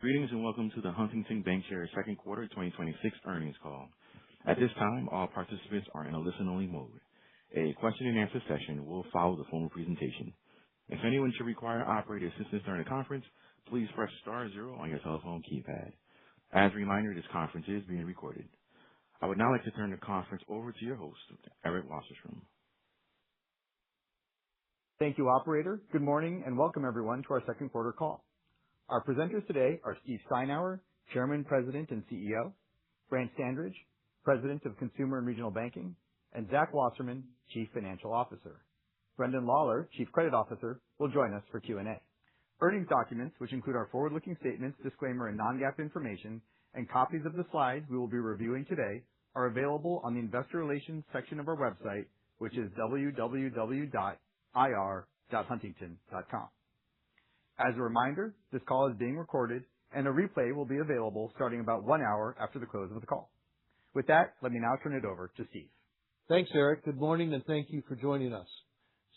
Greetings and welcome to the Huntington Bancshares second quarter 2026 earnings call. At this time, all participants are in a listen-only mode. A question-and-answer session will follow the formal presentation. If anyone should require operator assistance during the conference, please press star zero on your telephone keypad. As a reminder, this conference is being recorded. I would now like to turn the conference over to your host, Eric Wasserstrom. Thank you, operator. Good morning and welcome everyone to our second quarter call. Our presenters today are Steve Steinour, Chairman, President, and CEO, Brant Standridge, President of Consumer and Regional Banking, and Zach Wasserman, Chief Financial Officer. Brendan Lawler, Chief Credit Officer, will join us for Q&A. Earnings documents, which include our forward-looking statements, disclaimer, and non-GAAP information, and copies of the slides we will be reviewing today, are available on the Investor Relations section of our website, which is www.ir.huntington.com. As a reminder, this call is being recorded and a replay will be available starting about 1 hour after the close of the call. With that, let me now turn it over to Steve. Thanks, Eric. Good morning and thank you for joining us.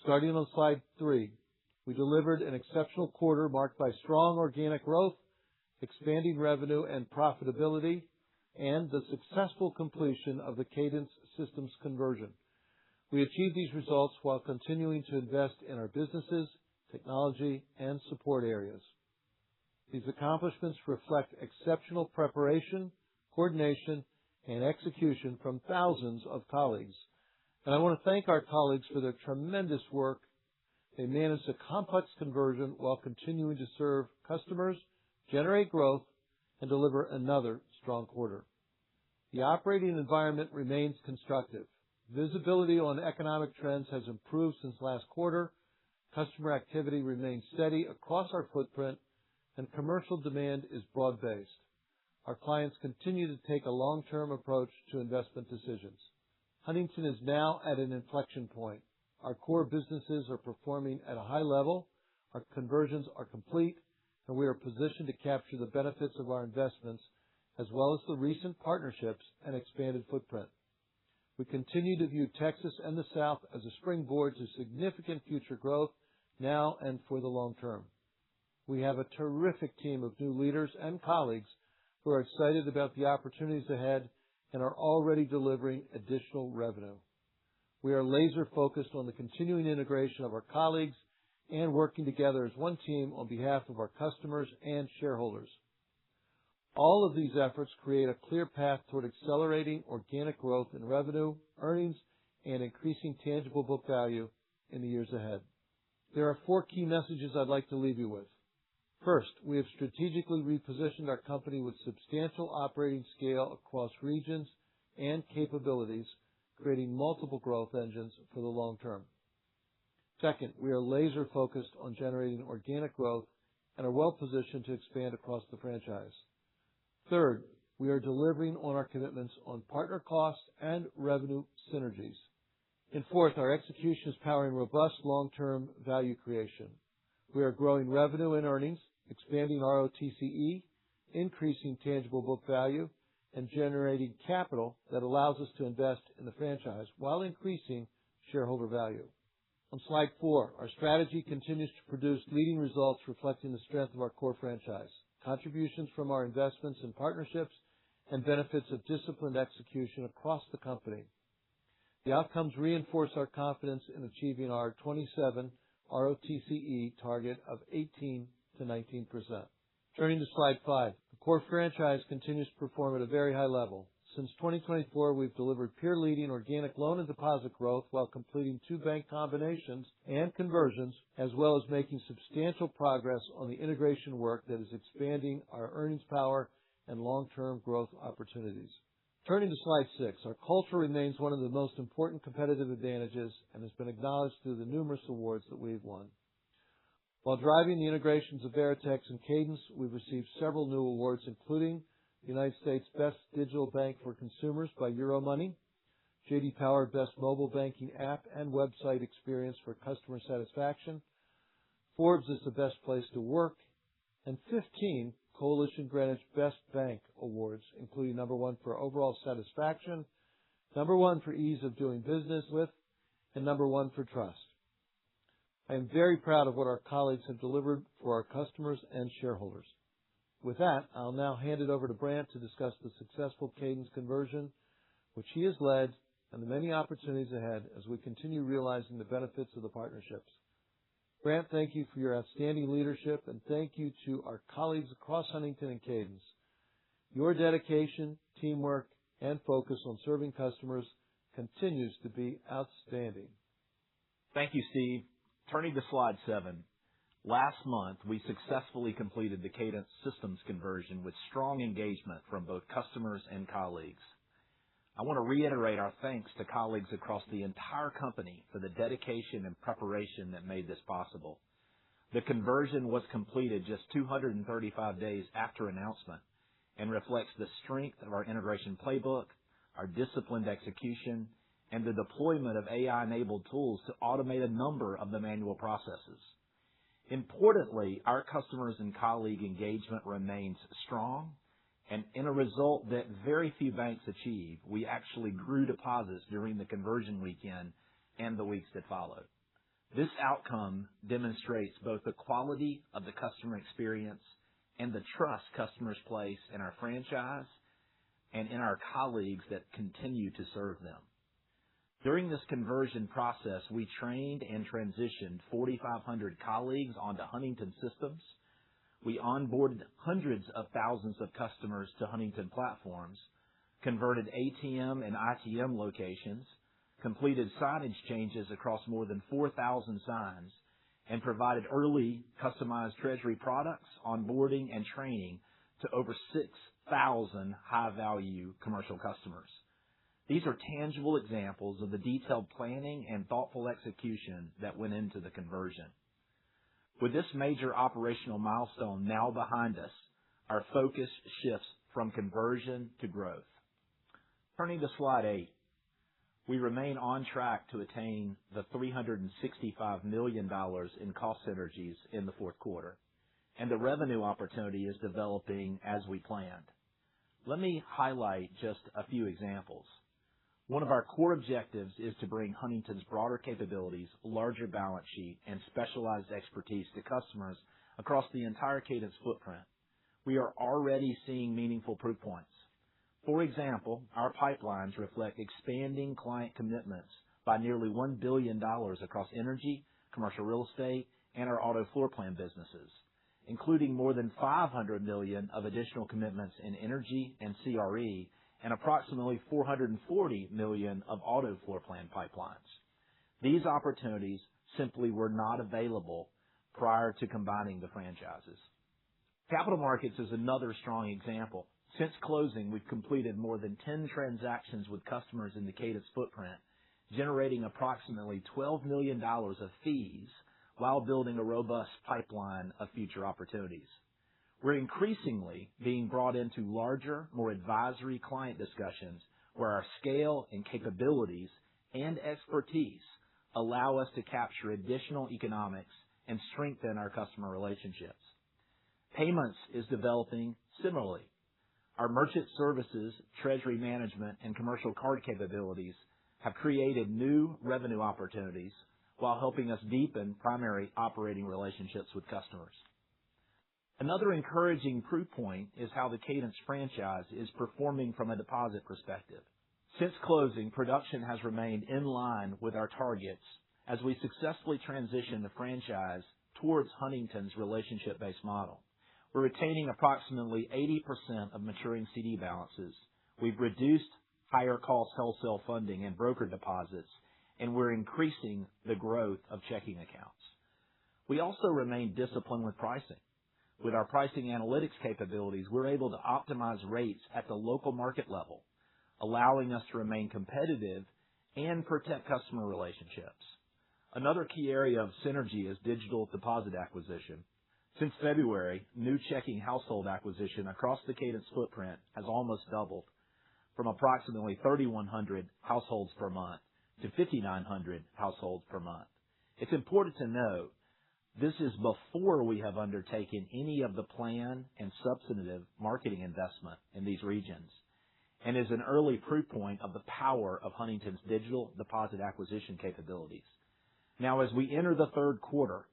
Starting on slide 3, we delivered an exceptional quarter marked by strong organic growth, expanding revenue and profitability, and the successful completion of the Cadence systems conversion. We achieved these results while continuing to invest in our businesses, technology, and support areas. These accomplishments reflect exceptional preparation, coordination, and execution from thousands of colleagues. And I want to thank our colleagues for their tremendous work. They managed a complex conversion while continuing to serve customers, generate growth, and deliver another strong quarter. The operating environment remains constructive. Visibility on economic trends has improved since last quarter. Customer activity remains steady across our footprint, and commercial demand is broad-based. Our clients continue to take a long-term approach to investment decisions. Huntington is now at an inflection point. Our core businesses are performing at a high level, our conversions are complete, and we are positioned to capture the benefits of our investments as well as the recent partnerships and expanded footprint. We continue to view Texas and the South as a springboard to significant future growth now and for the long term. We have a terrific team of new leaders and colleagues who are excited about the opportunities ahead and are already delivering additional revenue. We are laser focused on the continuing integration of our colleagues and working together as one team on behalf of our customers and shareholders. All of these efforts create a clear path toward accelerating organic growth in revenue, earnings, and increasing tangible book value in the years ahead. There are 4 key messages I'd like to leave you with. First, we have strategically repositioned our company with substantial operating scale across regions and capabilities, creating multiple growth engines for the long term. Second, we are laser focused on generating organic growth and are well positioned to expand across the franchise. Third, we are delivering on our commitments on partner costs and revenue synergies. And fourth, our execution is powering robust long-term value creation. We are growing revenue and earnings, expanding ROTCE, increasing tangible book value, and generating capital that allows us to invest in the franchise while increasing shareholder value. On slide 4, our strategy continues to produce leading results reflecting the strength of our core franchise, contributions from our investments and partnerships, and benefits of disciplined execution across the company. The outcomes reinforce our confidence in achieving our 27 ROTCE target of 18 to 19%. Turning to slide 5, the core franchise continues to perform at a very high level. Since 2024, we've delivered peer-leading organic loan and deposit growth while completing 2 bank combinations and conversions, as well as making substantial progress on the integration work that is expanding our earnings power and long-term growth opportunities. Turning to slide 6, our culture remains one of the most important competitive advantages and has been acknowledged through the numerous awards that we've won. While driving the integrations of Veritex and Cadence, we've received several new awards, including the United States Best Digital Bank for Consumers by Euromoney, J.D. Power Best Mobile Banking App and Website Experience for Customer Satisfaction, Forbes is the Best Place to Work, and 15 Coalition Greenwich Best Bank Awards, including number 1 for overall satisfaction, number 1 for ease of doing business with, and number 1 for trust. I am very proud of what our colleagues have delivered for our customers and shareholders. With that, I'll now hand it over to Brant to discuss the successful Cadence conversion, which he has led, and the many opportunities ahead as we continue realizing the benefits of the partnerships. Brant, thank you for your outstanding leadership, and thank you to our colleagues across Huntington and Cadence. Your dedication, teamwork, and focus on serving customers continues to be outstanding. Thank you, Steve. Turning to slide 7. Last month, we successfully completed the Cadence systems conversion with strong engagement from both customers and colleagues. I want to reiterate our thanks to colleagues across the entire company for the dedication and preparation that made this possible. The conversion was completed just 235 days after announcement and reflects the strength of our integration playbook, our disciplined execution, and the deployment of AI-enabled tools to automate a number of the manual processes. Importantly, our customers and colleague engagement remains strong, and in a result that very few banks achieve, we actually grew deposits during the conversion weekend and the weeks that followed. This outcome demonstrates both the quality of the customer experience and the trust customers place in our franchise and in our colleagues that continue to serve them. During this conversion process, we trained and transitioned 4,500 colleagues onto Huntington systems. We onboarded hundreds of thousands of customers to Huntington platforms, converted ATM and ITM locations, completed signage changes across more than 4,000 signs, and provided early customized treasury products, onboarding, and training to over 6,000 high-value commercial customers. These are tangible examples of the detailed planning and thoughtful execution that went into the conversion. With this major operational milestone now behind us, our focus shifts from conversion to growth. Turning to slide 8, we remain on track to attain the $365 million in cost synergies in the fourth quarter, and the revenue opportunity is developing as we planned. Let me highlight just a few examples. One of our core objectives is to bring Huntington's broader capabilities, larger balance sheet, and specialized expertise to customers across the entire Cadence footprint. We are already seeing meaningful proof points. For example, our pipelines reflect expanding client commitments by nearly $1 billion across energy, commercial real estate, and our auto floor plan businesses, including more than $500 million of additional commitments in energy and CRE, and approximately $440 million of auto floor plan pipelines. These opportunities simply were not available prior to combining the franchises. Capital markets is another strong example. Since closing, we've completed more than 10 transactions with customers in the Cadence footprint, generating approximately $12 million of fees while building a robust pipeline of future opportunities. We're increasingly being brought into larger, more advisory client discussions where our scale and capabilities and expertise allow us to capture additional economics and strengthen our customer relationships. Payments is developing similarly. Our merchant services, treasury management, and commercial card capabilities have created new revenue opportunities while helping us deepen primary operating relationships with customers. Another encouraging proof point is how the Cadence franchise is performing from a deposit perspective. Since closing, production has remained in line with our targets as we successfully transition the franchise towards Huntington's relationship-based model. We're retaining approximately 80% of maturing CD balances. We've reduced higher cost wholesale funding and broker deposits, and we're increasing the growth of checking accounts. We also remain disciplined with pricing. With our pricing analytics capabilities, we're able to optimize rates at the local market level, allowing us to remain competitive and protect customer relationships. Another key area of synergy is digital deposit acquisition. Since February, new checking household acquisition across the Cadence footprint has almost doubled, from approximately 3,100 households per month to 5,900 households per month. It's important to note this is before we have undertaken any of the plan and substantive marketing investment in these regions, and is an early proof point of the power of Huntington's digital deposit acquisition capabilities. Now, as we enter the third quarter,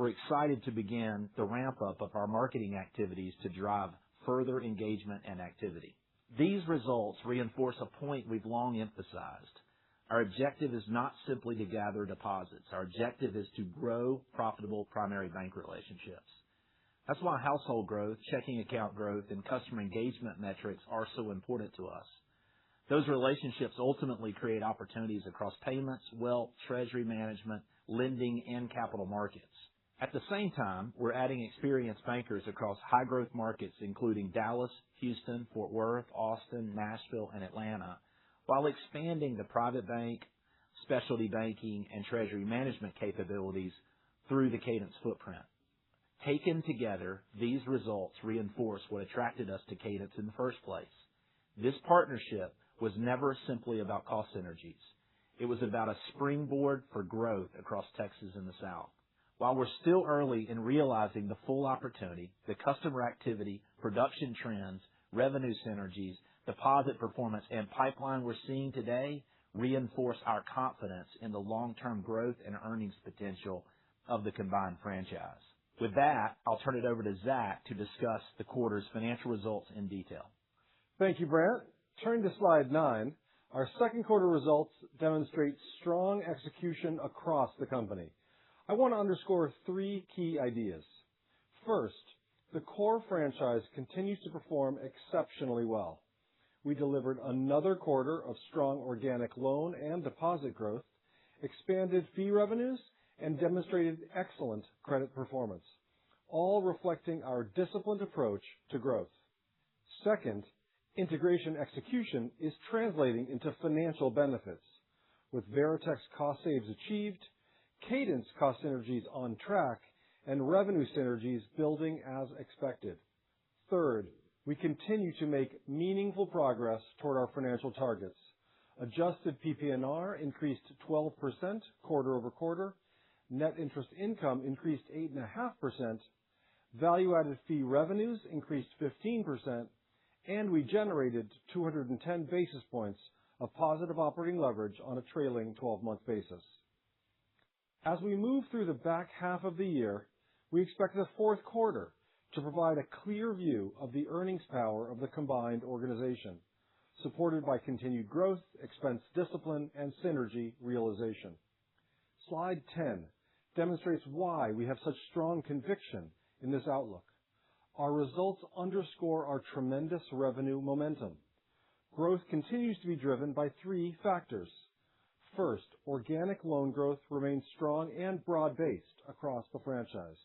We're excited to begin the ramp-up of our marketing activities to drive further engagement and activity. These results reinforce a point we've long emphasized. Our objective is not simply to gather deposits. Our objective is to grow profitable primary bank relationships. That's why household growth, checking account growth, and customer engagement metrics are so important to us. Those relationships ultimately create opportunities across payments, wealth, treasury management, lending, and capital markets. At the same time, we're adding experienced bankers across high-growth markets, including Dallas, Houston, Fort Worth, Austin, Nashville, and Atlanta, while expanding the private bank, specialty banking, and treasury management capabilities through the Cadence footprint. Taken together, these results reinforce what attracted us to Cadence in the first place. This partnership was never simply about cost synergies. It was about a springboard for growth across Texas and the South. While we're still early in realizing the full opportunity, the customer activity, production trends, revenue synergies, deposit performance, and pipeline we're seeing today reinforce our confidence in the long-term growth and earnings potential of the combined franchise. With that, I'll turn it over to Zach to discuss the quarter's financial results in detail. Thank you, Brant. Turning to slide 9, our second quarter results demonstrate strong execution across the company. I want to underscore 3 key ideas. First, the core franchise continues to perform exceptionally well. We delivered another quarter of strong organic loan and deposit growth, expanded fee revenues, and demonstrated excellent credit performance, all reflecting our disciplined approach to growth. Second, integration execution is translating into financial benefits. With Veritex cost saves achieved, Cadence cost synergies on track, and revenue synergies building as expected. Third, we continue to make meaningful progress toward our financial targets. Adjusted PPNR increased 12% quarter-over-quarter, net interest income increased 8.5%, value-added fee revenues increased 15%, and we generated 210 basis points of positive operating leverage on a trailing 12-month basis. As we move through the back half of the year, we expect the fourth quarter to provide a clear view of the earnings power of the combined organization, supported by continued growth, expense discipline, and synergy realization. Slide 10 demonstrates why we have such strong conviction in this outlook. Our results underscore our tremendous revenue momentum. Growth continues to be driven by 3 factors. First, organic loan growth remains strong and broad-based across the franchise.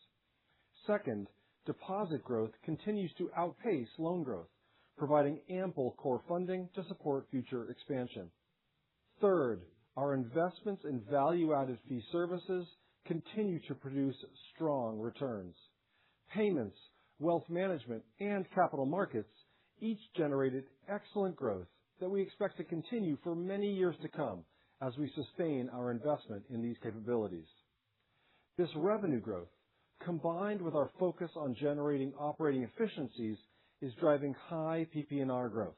Second, deposit growth continues to outpace loan growth, providing ample core funding to support future expansion. Third, our investments in value-added fee services continue to produce strong returns. Payments, wealth management, and capital markets each generated excellent growth that we expect to continue for many years to come as we sustain our investment in these capabilities. This revenue growth, combined with our focus on generating operating efficiencies, is driving high PPNR growth.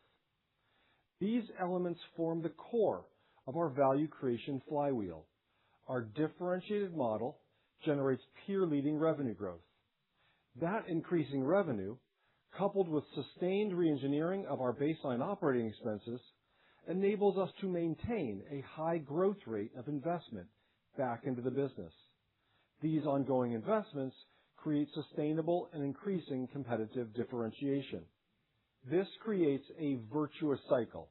These elements form the core of our value creation flywheel. Our differentiated model generates peer-leading revenue growth. That increasing revenue, coupled with sustained reengineering of our baseline operating expenses, enables us to maintain a high growth rate of investment back into the business. These ongoing investments create sustainable and increasing competitive differentiation. This creates a virtuous cycle,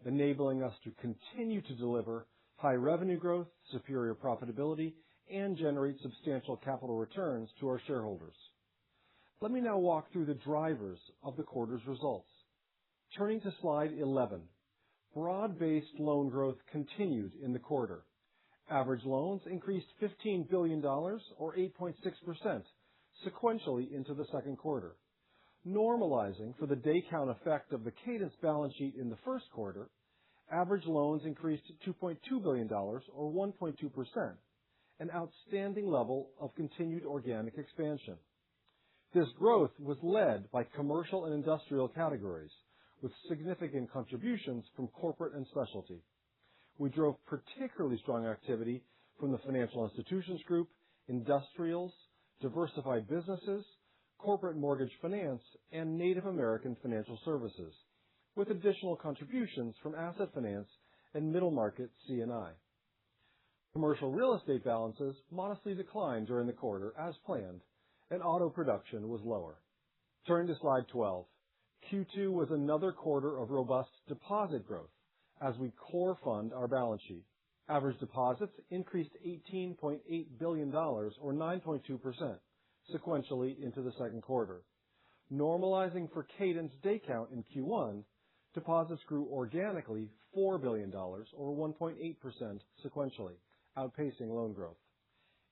enabling us to continue to deliver high revenue growth, superior profitability, and generate substantial capital returns to our shareholders. Let me now walk through the drivers of the quarter's results. Turning to slide 11. Broad-based loan growth continued in the quarter. Average loans increased $15 billion, or 8.6%, sequentially into the second quarter. Normalizing for the day count effect of the Cadence balance sheet in the first quarter, average loans increased $2.2 billion, or 1.2%, an outstanding level of continued organic expansion. This growth was led by commercial and industrial categories, with significant contributions from corporate and specialty. We drove particularly strong activity from the financial institutions group, industrials, diversified businesses, corporate mortgage finance, and Native American financial services, with additional contributions from asset finance and middle market C&I. Commercial real estate balances modestly declined during the quarter as planned, and auto production was lower. Turning to slide 12. Q2 was another quarter of robust deposit growth as we core fund our balance sheet. Average deposits increased $18.8 billion, or 9.2%, sequentially into the second quarter. Normalizing for cadence day count in Q1, deposits grew organically $4 billion, or 1.8% sequentially, outpacing loan growth.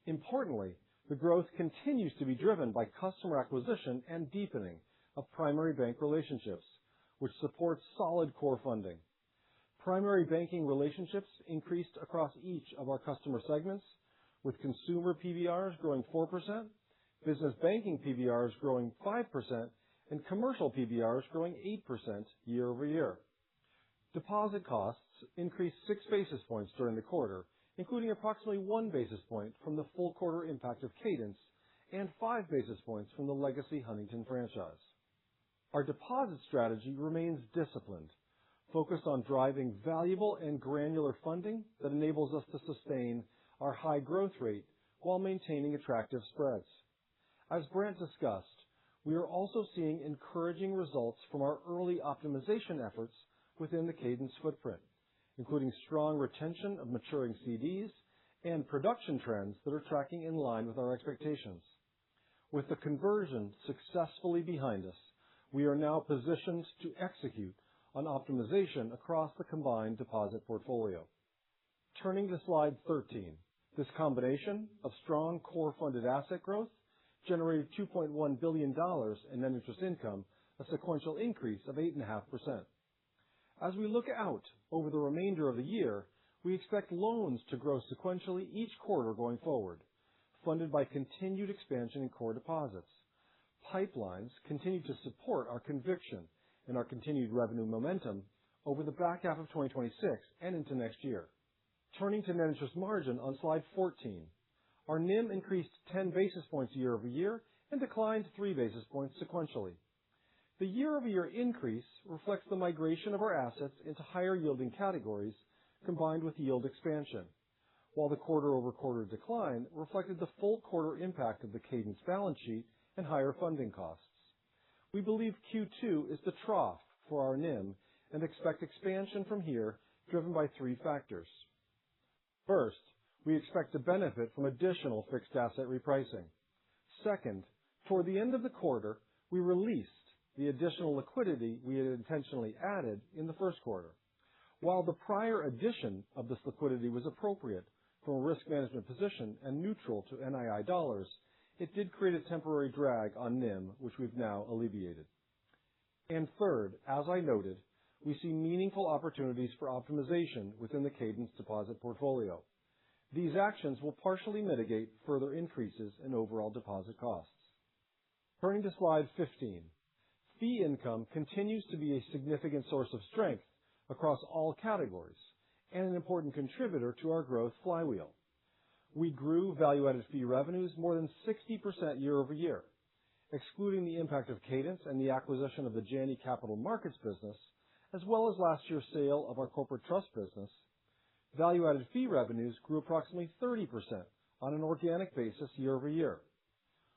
Importantly, the growth continues to be driven by customer acquisition and deepening of primary bank relationships, which supports solid core funding. Primary banking relationships increased across each of our customer segments, with consumer PBRs growing 4%, business banking PBRs growing 5%, and commercial PBRs growing 8% year over year. Deposit costs increased 6 basis points during the quarter, including approximately 1 basis point from the full quarter impact of cadence and 5 basis points from the legacy Huntington franchise. Our deposit strategy remains disciplined, focused on driving valuable and granular funding that enables us to sustain our high growth rate while maintaining attractive spreads. As Brant discussed, we are also seeing encouraging results from our early optimization efforts within the Cadence footprint, including strong retention of maturing CDs and production trends that are tracking in line with our expectations. With the conversion successfully behind us, we are now positioned to execute on optimization across the combined deposit portfolio. Turning to slide 13. This combination of strong core funded asset growth generated $2.1 billion in net interest income, a sequential increase of 8.5%. As we look out over the remainder of the year, we expect loans to grow sequentially each quarter going forward, funded by continued expansion in core deposits. Pipelines continue to support our conviction in our continued revenue momentum over the back half of 2026 and into next year. Turning to net interest margin on slide 14. Our NIM increased 10 basis points year over year and declined 3 basis points sequentially. The year-over-year increase reflects the migration of our assets into higher yielding categories combined with yield expansion, while the quarter-over-quarter decline reflected the full quarter impact of the Cadence balance sheet and higher funding costs. We believe Q2 is the trough for our NIM and expect expansion from here, driven by 3 factors. First, we expect to benefit from additional fixed asset repricing. Second, toward the end of the quarter, we released the additional liquidity we had intentionally added in the first quarter. While the prior addition of this liquidity was appropriate from a risk management position and neutral to NII dollars, it did create a temporary drag on NIM, which we've now alleviated. And third, as I noted, we see meaningful opportunities for optimization within the Cadence deposit portfolio. These actions will partially mitigate further increases in overall deposit costs. Turning to slide 15. Fee income continues to be a significant source of strength across all categories and an important contributor to our growth flywheel. We grew value-added fee revenues more than 60% year over year. Excluding the impact of Cadence and the acquisition of the Janney Capital Markets business, as well as last year's sale of our corporate trust business, value-added fee revenues grew approximately 30% on an organic basis year over year,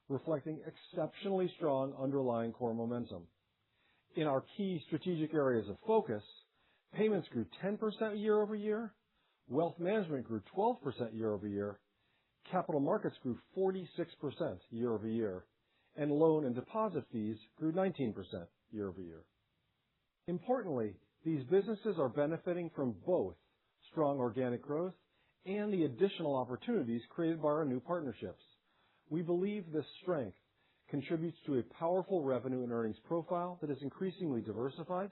reflecting exceptionally strong underlying core momentum. In our key strategic areas of focus, payments grew 10% year over year, wealth management grew 12% year over year, capital markets grew 46% year over year, and loan and deposit fees grew 19% year over year. Importantly, these businesses are benefiting from both strong organic growth and the additional opportunities created by our new partnerships. We believe this strength contributes to a powerful revenue and earnings profile that is increasingly diversified,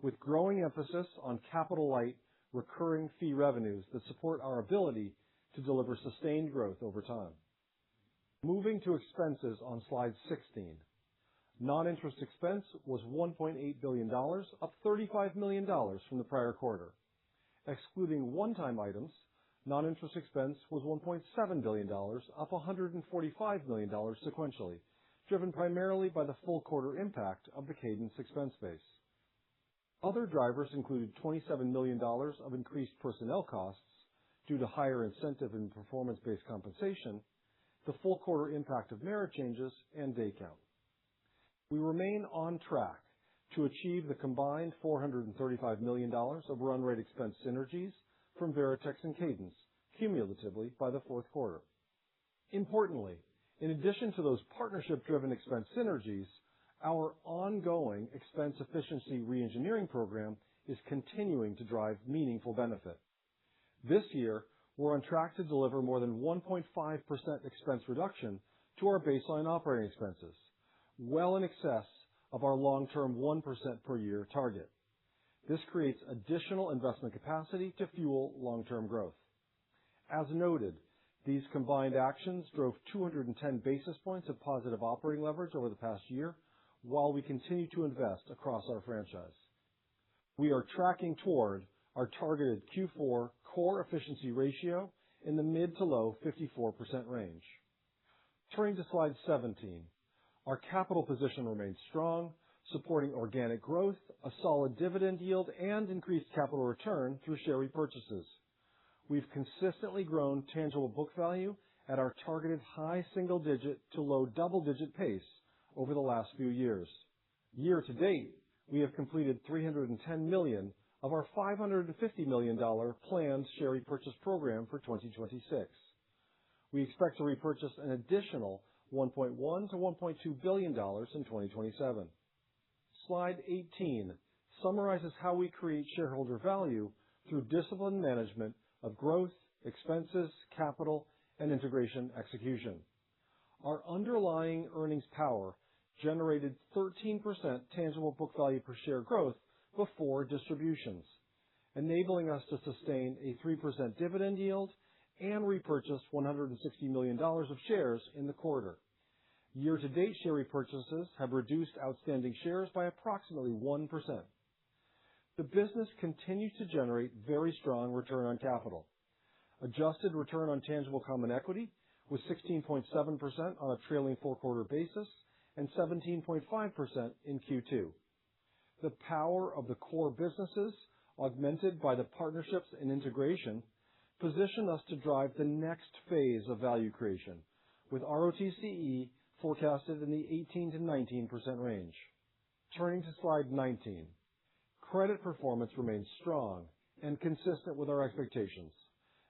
with growing emphasis on capital-light, recurring fee revenues that support our ability to deliver sustained growth over time. Moving to expenses on slide 16. Non-interest expense was $1.8 billion, up $35 million from the prior quarter. Excluding one-time items, Non-interest expense was $1.7 billion, up $145 million sequentially, driven primarily by the full quarter impact of the Cadence expense base. Other drivers included $27 million of increased personnel costs due to higher incentive and performance-based compensation, the full quarter impact of merit changes, and day count. We remain on track to achieve the combined $435 million of run rate expense synergies from Veritex and Cadence cumulatively by the fourth quarter. Importantly, in addition to those partnership-driven expense synergies, our ongoing expense efficiency reengineering program is continuing to drive meaningful benefit. This year, we're on track to deliver more than 1.5% expense reduction to our baseline operating expenses, well in excess of our long-term 1% per year target. This creates additional investment capacity to fuel long-term growth. As noted, these combined actions drove 210 basis points of positive operating leverage over the past year, while we continue to invest across our franchise. We are tracking toward our targeted Q4 core efficiency ratio in the mid to low 54% range. Turning to slide 17, our capital position remains strong, supporting organic growth, a solid dividend yield, and increased capital return through share repurchases. We've consistently grown tangible book value at our targeted high single-digit to low double-digit pace over the last few years. Year to date, we have completed $310 million of our $550 million planned share repurchase program for 2026. We expect to repurchase an additional $1.1 to $1.2 billion in 2027. Slide 18 summarizes how we create shareholder value through disciplined management of growth, expenses, capital, and integration execution. Our underlying earnings power generated 13% tangible book value per share growth before distributions, enabling us to sustain a 3% dividend yield and repurchase $160 million of shares in the quarter. Year-to-date share repurchases have reduced outstanding shares by approximately 1%. The business continues to generate very strong return on capital. Adjusted return on tangible common equity was 16.7% on a trailing four-quarter basis and 17.5% in Q2. The power of the core businesses, augmented by the partnerships and integration, position us to drive the next phase of value creation, with ROTCE forecasted in the 18 to 19% range. Turning to slide 19. Credit performance remains strong and consistent with our expectations.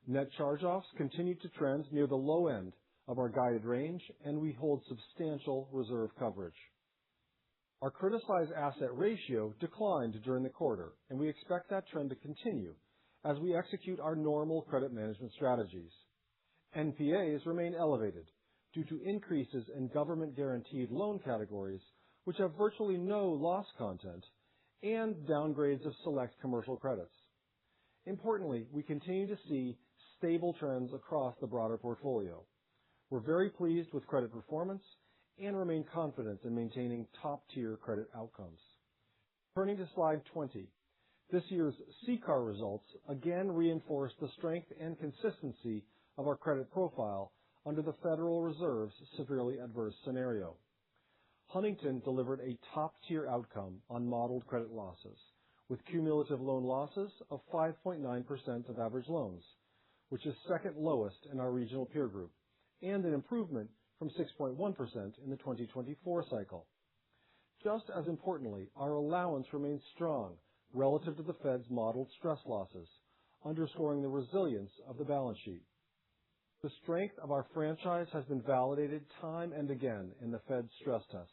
Net charge-offs continue to trend near the low end of our guided range, and we hold substantial reserve coverage. Our criticized asset ratio declined during the quarter, and we expect that trend to continue as we execute our normal credit management strategies. NPAs remain elevated due to increases in government-guaranteed loan categories, which have virtually no loss content, and downgrades of select commercial credits. Importantly, we continue to see stable trends across the broader portfolio. We're very pleased with credit performance and remain confident in maintaining top-tier credit outcomes. Turning to slide 20. This year's CCAR results again reinforce the strength and consistency of our credit profile under the Federal Reserve's severely adverse scenario. Huntington delivered a top-tier outcome on modeled credit losses, with cumulative loan losses of 5.9% of average loans, which is second lowest in our regional peer group, and an improvement from 6.1% in the 2024 cycle. Just as importantly, our allowance remains strong relative to the Fed's modeled stress losses, underscoring the resilience of the balance sheet. The strength of our franchise has been validated time and again in the Fed's stress tests.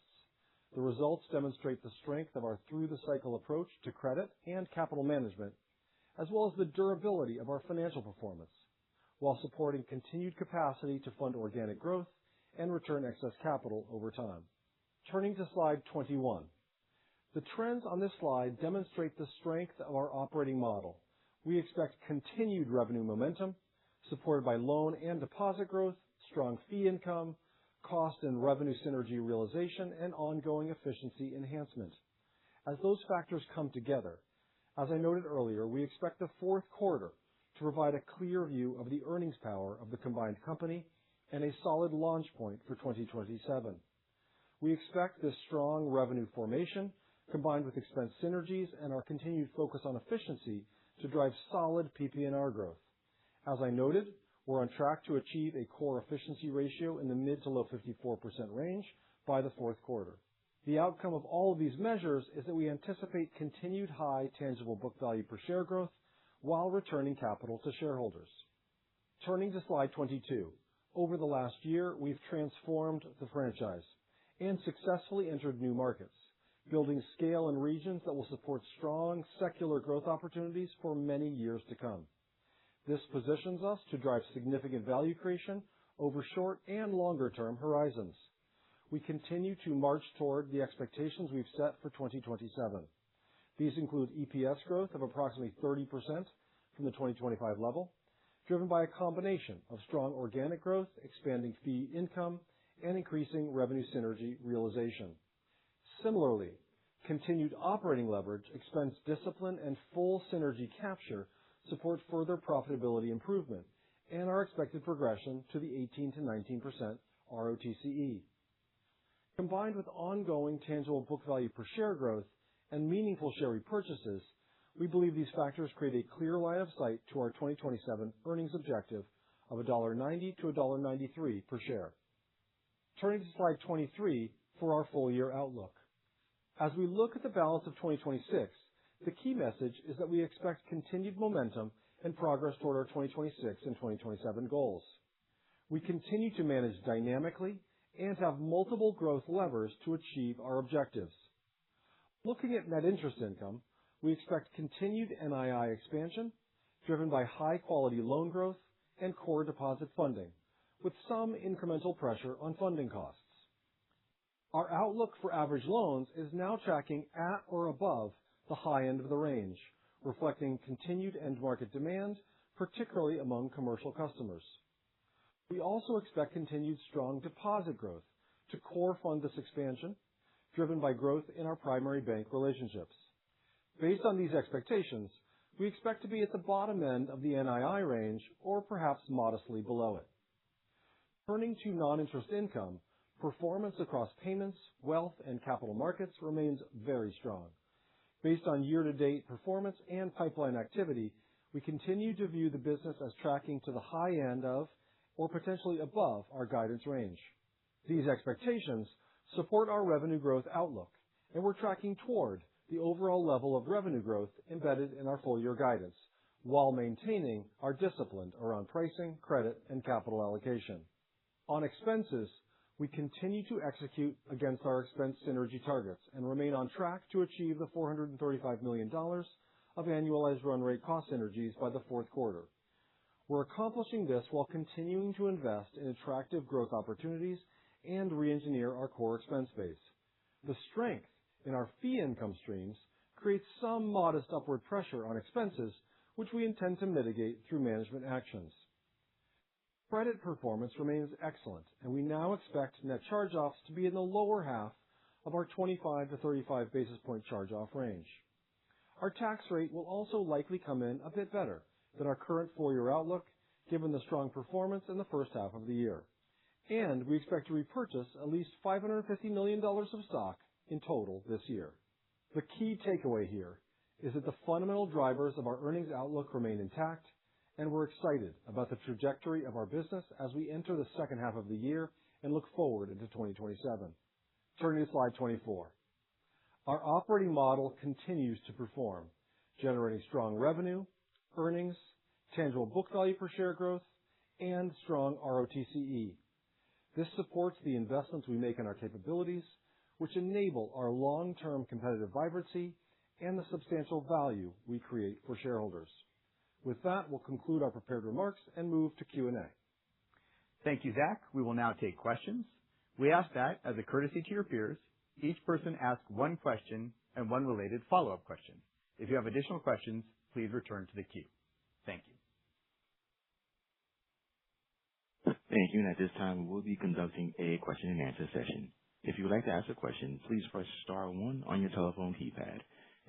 The results demonstrate the strength of our through-the-cycle approach to credit and capital management, as well as the durability of our financial performance, while supporting continued capacity to fund organic growth and return excess capital over time. Turning to slide 21. The trends on this slide demonstrate the strength of our operating model. We expect continued revenue momentum, supported by loan and deposit growth, strong fee income, cost and revenue synergy realization, and ongoing efficiency enhancement. As those factors come together, as I noted earlier, we expect the fourth quarter to provide a clear view of the earnings power of the combined company and a solid launch point for 2027. We expect this strong revenue formation, combined with expense synergies and our continued focus on efficiency, to drive solid PPNR growth. As I noted, we're on track to achieve a core efficiency ratio in the mid to low 54% range by the fourth quarter. The outcome of all of these measures is that we anticipate continued high tangible book value per share growth while returning capital to shareholders. Turning to slide 22. Over the last year, we've transformed the franchise and successfully entered new markets, building scale in regions that will support strong secular growth opportunities for many years to come. This positions us to drive significant value creation over short and longer-term horizons. We continue to march toward the expectations we've set for 2027. These include EPS growth of approximately 30% from the 2025 level, driven by a combination of strong organic growth, expanding fee income, and increasing revenue synergy realization. Similarly, continued operating leverage, expense discipline, and full synergy capture support further profitability improvement and our expected progression to the 18 to 19% ROTCE. Combined with ongoing tangible book value per share growth and meaningful share repurchases, we believe these factors create a clear line of sight to our 2027 earnings objective of $1.90 to $1.93 per share. Turning to slide 23 for our full-year outlook. As we look at the balance of 2026, the key message is that we expect continued momentum and progress toward our 2026 and 2027 goals. We continue to manage dynamically and have multiple growth levers to achieve our objectives. Looking at net interest income, we expect continued NII expansion driven by high-quality loan growth and core deposit funding, with some incremental pressure on funding costs. Our outlook for average loans is now tracking at or above the high end of the range, reflecting continued end market demand, particularly among commercial customers. We also expect continued strong deposit growth to core fund this expansion, driven by growth in our primary bank relationships. Based on these expectations, we expect to be at the bottom end of the NII range or perhaps modestly below it. Turning to non-interest income, performance across payments, wealth, and capital markets remains very strong. Based on year-to-date performance and pipeline activity, we continue to view the business as tracking to the high end of or potentially above our guidance range. These expectations support our revenue growth outlook, and we're tracking toward the overall level of revenue growth embedded in our full-year guidance, while maintaining our discipline around pricing, credit, and capital allocation. On expenses, we continue to execute against our expense synergy targets and remain on track to achieve the $435 million of annualized run rate cost synergies by the fourth quarter. We're accomplishing this while continuing to invest in attractive growth opportunities and re-engineer our core expense base. The strength in our fee income streams creates some modest upward pressure on expenses, which we intend to mitigate through management actions. Credit performance remains excellent, and we now expect net charge-offs to be in the lower half of our 25 to 35 basis point charge-off range. Our tax rate will also likely come in a bit better than our current full-year outlook, given the strong performance in the first half of the year. And we expect to repurchase at least $550 million of stock in total this year. The key takeaway here is that the fundamental drivers of our earnings outlook remain intact, and we're excited about the trajectory of our business as we enter the second half of the year and look forward into 2027. Turning to slide 24. Our operating model continues to perform, generating strong revenue, earnings, tangible book value per share growth, and strong ROTCE. This supports the investments we make in our capabilities, which enable our long-term competitive vibrancy and the substantial value we create for shareholders. With that, we'll conclude our prepared remarks and move to Q&A. Thank you, Zach. We will now take questions. We ask that, as a courtesy to your peers, each person ask one question and one related follow-up question. If you have additional questions, please return to the queue. Thank you. Thank you. And at this time, we will be conducting a question and answer session. If you would like to ask a question, please press star 1 on your telephone keypad.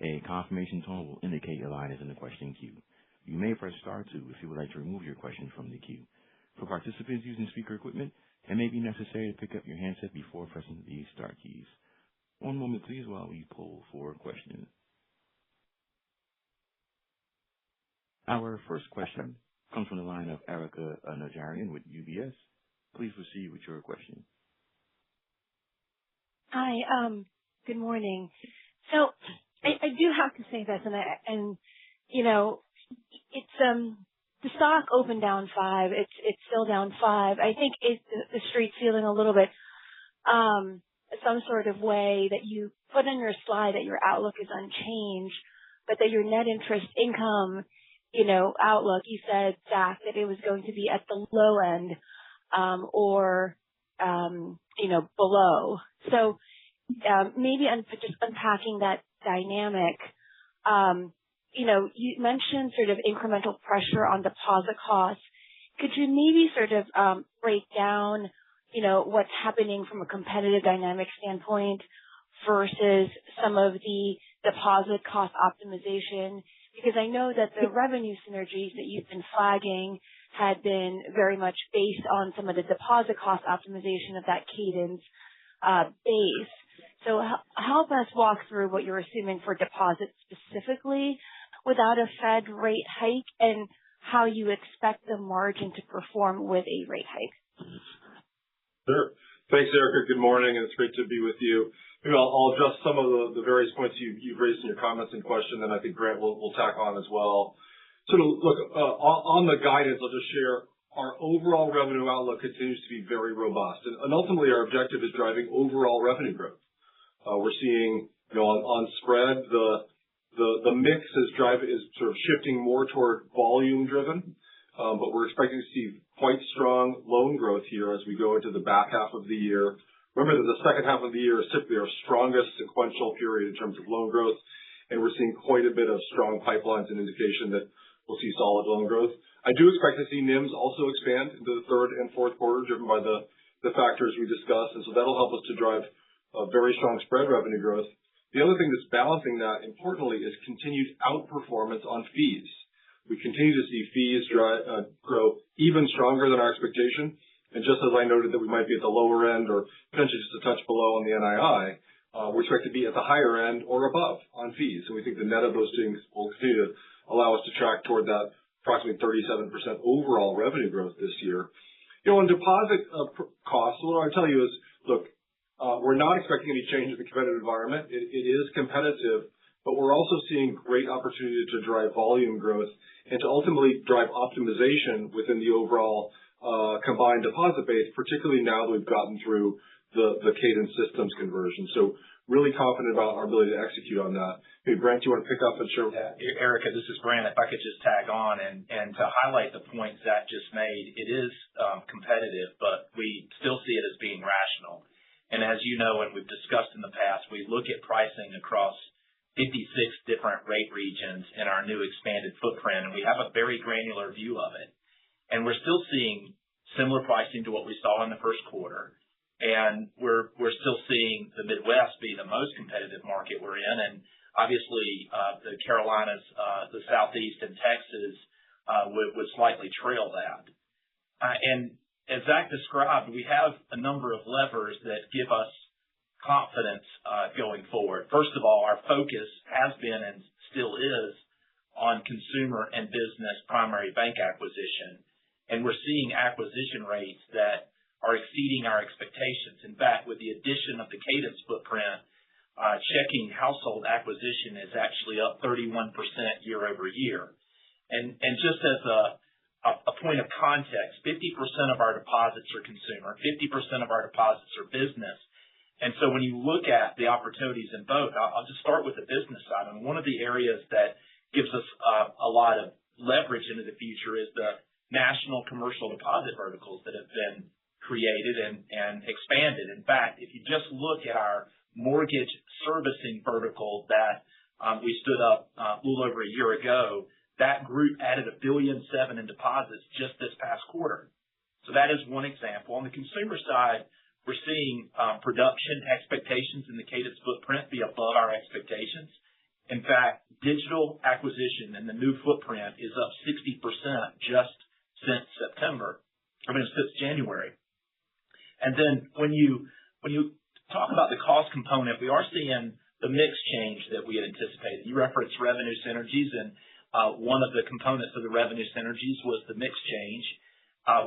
A confirmation tone will indicate your line is in the question queue. You may press star 2 if you would like to remove your question from the queue. For participants using speaker equipment, it may be necessary to pick up your handset before pressing the star keys. One moment, please, while we poll for questions. Our first question comes from the line of Erica Najarian with UBS. Please proceed with your question. Hi, good morning. So I do have to say this, and you know, it's the stock opened down 5. It's still down 5. I think the street's feeling a little bit some sort of way that you put in your slide that your outlook is unchanged, but that your net interest income, outlook, you said, Zach, that it was going to be at the low end, or below. So, maybe just unpacking that dynamic, you mentioned sort of incremental pressure on deposit costs. Could you maybe sort of, break down, what's happening from a competitive dynamic standpoint versus some of the deposit cost optimization? Because I know that the revenue synergies that you've been flagging had been very much based on some of the deposit cost optimization of that Cadence base. So help us walk through what you're assuming for deposits specifically without a Fed rate hike, and how you expect the margin to perform with a rate hike. Sure. Thanks, Erica. Good morning, and it's great to be with you. Maybe I'll address some of the various points you've raised in your comments and question, and I think Grant will tack on as well. So look, on the guidance, I'll just share our overall revenue outlook continues to be very robust, and ultimately our objective is driving overall revenue growth. We're seeing, on spread, the mix is sort of shifting more toward volume driven, but we're expecting to see quite strong loan growth here as we go into the back half of the year. Remember that the second half of the year is typically our strongest sequential period in terms of loan growth, and we're seeing quite a bit of strong pipelines and indication that we'll see solid loan growth. I do expect to see NIMs also expand into the third and fourth quarter, driven by the factors we discussed, and so that'll help us to drive a very strong spread revenue growth. The other thing that's balancing that, importantly, is continued outperformance on fees. We continue to see fees grow even stronger than our expectation. And just as I noted that we might be at the lower end or potentially just a touch below on the NII, we expect to be at the higher end or above on fees. And we think the net of those things will continue to allow us to track toward that approximately 37% overall revenue growth this year. On deposit costs, what I tell you is, look, we're not expecting any change in the competitive environment. It is competitive, but we're also seeing great opportunity to drive volume growth and to ultimately drive optimization within the overall combined deposit base, particularly now that we've gotten through the Cadence systems conversion. So really confident about our ability to execute on that. Maybe Brent, do you want to pick up and share? Yeah, Erica, this is Brent. If I could just tag on and to highlight the points Zach just made, it is competitive, but we still see it as being rational. And as you know, and we've discussed in the past, we look at pricing across 56 different rate regions in our new expanded footprint, and we have a very granular view of it. And we're still seeing similar pricing to what we saw in the first quarter. And we're still seeing the Midwest be the most competitive market we're in. And obviously, the Carolinas, the Southeast, and Texas would slightly trail that. And as Zach described, we have a number of levers that give us confidence going forward. First of all, our focus has been and still is on consumer and business primary bank acquisition. And we're seeing acquisition rates that are exceeding our expectations. In fact, with the addition of the Cadence footprint, checking household acquisition is actually up 31% year over year. And just as a point of context, 50% of our deposits are consumer, 50% of our deposits are business. And so when you look at the opportunities in both, I'll just start with the business side. And one of the areas that gives us a lot of leverage into the future is the national commercial deposit verticals that have been created and expanded. In fact, if you just look at our mortgage servicing vertical that we stood up a little over a year ago, that group added $1.7 billion in deposits just this past quarter. So that is one example. On the consumer side, we're seeing production expectations in the Cadence footprint be above our expectations. In fact, digital acquisition and the new footprint is up 60% just since since January. And then when you talk about the cost component, we are seeing the mix change that we had anticipated. You referenced revenue synergies, and one of the components of the revenue synergies was the mix change.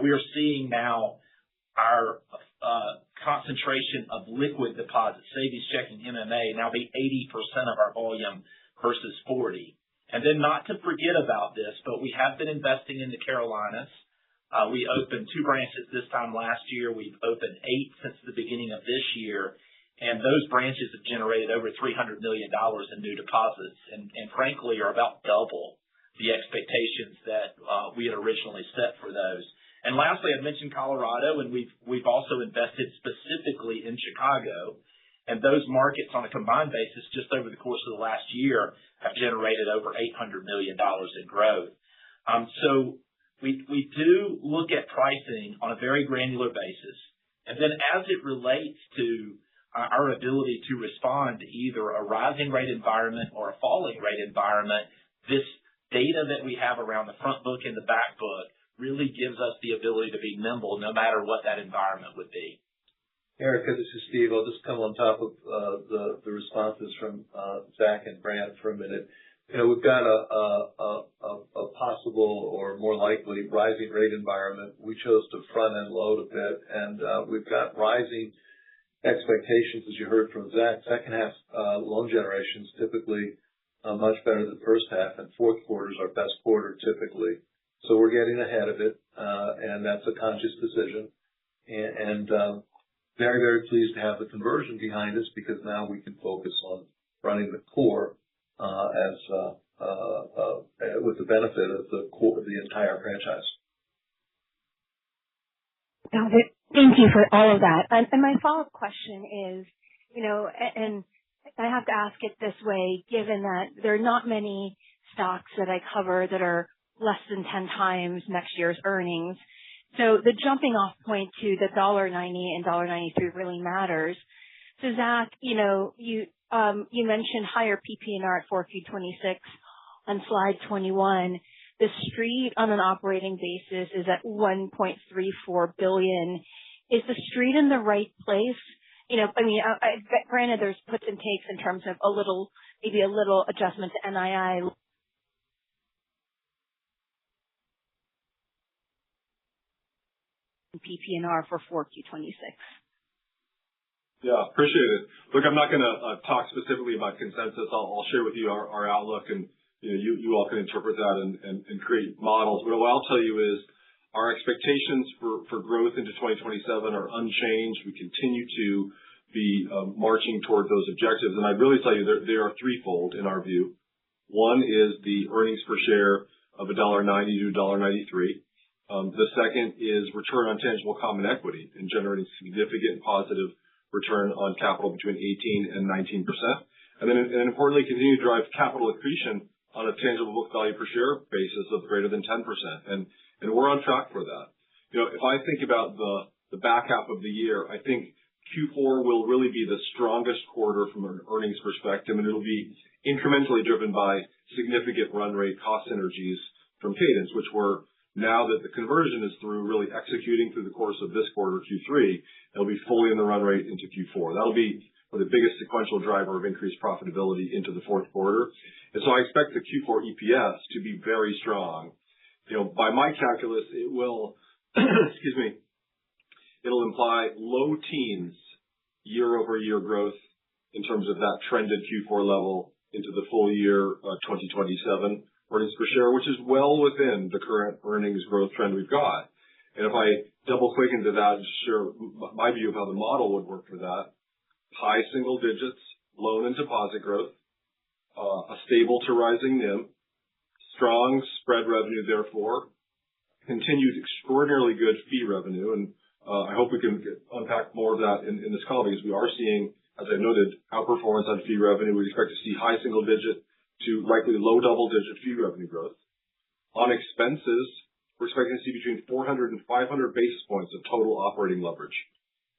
We are seeing now our concentration of liquid deposits, savings checking, MMA, now be 80% of our volume versus 40. And then not to forget about this, but we have been investing in the Carolinas. We opened 2 branches this time last year. We've opened 8 since the beginning of this year. And those branches have generated over $300 million in new deposits and frankly are about double the expectations that we had originally set for those. And lastly, I mentioned Colorado, and we've also invested specifically in Chicago. And those markets on a combined basis, just over the course of the last year, have generated over $800 million in growth. So we do look at pricing on a very granular basis. And then as it relates to our ability to respond to either a rising rate environment or a falling rate environment, this data that we have around the front book and the back book really gives us the ability to be nimble no matter what that environment would be. Erica, this is Steve. I'll just come on top of the responses from Zach and Brant for a minute. You know, we've got a possible or more likely rising rate environment. We chose to front end load a bit, and we've got rising expectations, as you heard from Zach. Second half loan generation is typically much better than first half, and fourth quarter is our best quarter typically. So we're getting ahead of it, and that's a conscious decision. And very, very pleased to have the conversion behind us because now we can focus on running the core with the benefit of the core of the entire franchise. Got it. Thank you for all of that. And my follow-up question is, you know, and I have to ask it this way, given that there are not many stocks that I cover that are less than 10 times next year's earnings. So the jumping off point to the $1.90 and $1.93 really matters. So Zach, you know, you mentioned higher PPNR at 4Q26 on slide 21. The street on an operating basis is at $1.34 billion. Is the street in the right place? You know, I mean, granted, there's puts and takes in terms of maybe a little adjustment to NII. PPNR for 4Q26. Yeah, appreciate it. Look, I'm not going to talk specifically about consensus. I'll share with you our outlook, and you all can interpret that and create models. But what I'll tell you is our expectations for growth into 2027 are unchanged. We continue to be marching toward those objectives, and I'd really tell you they are threefold in our view. One is the earnings per share of $1.90 to $1.93. The second is return on tangible common equity and generating significant positive return on capital between 18 and 19%. And then importantly, continue to drive capital accretion on a tangible book value per share basis of greater than 10%. And we're on track for that. You know, if I think about the back half of the year, I think Q4 will really be the strongest quarter from an earnings perspective, and it'll be incrementally driven by significant run rate cost synergies from Cadence, which we're now that the conversion is through, really executing through the course of this quarter, Q3, it'll be fully in the run rate into Q4. That'll be the biggest sequential driver of increased profitability into the fourth quarter. And so I expect the Q4 EPS to be very strong. You know, by my calculus, it will, it'll imply low teens year-over-year growth in terms of that trended Q4 level into the full year 2027 earnings per share, which is well within the current earnings growth trend we've got. And if I double click into that and share my view of how the model would work for that, high single digits, loan and deposit growth, a stable to rising NIM, strong spread revenue, therefore, continued extraordinarily good fee revenue. And I hope we can unpack more of that in this call because we are seeing, as I noted, outperformance on fee revenue. We expect to see high single digit to likely low double-digit fee revenue growth. On expenses, we're expecting to see between 400 and 500 basis points of total operating leverage.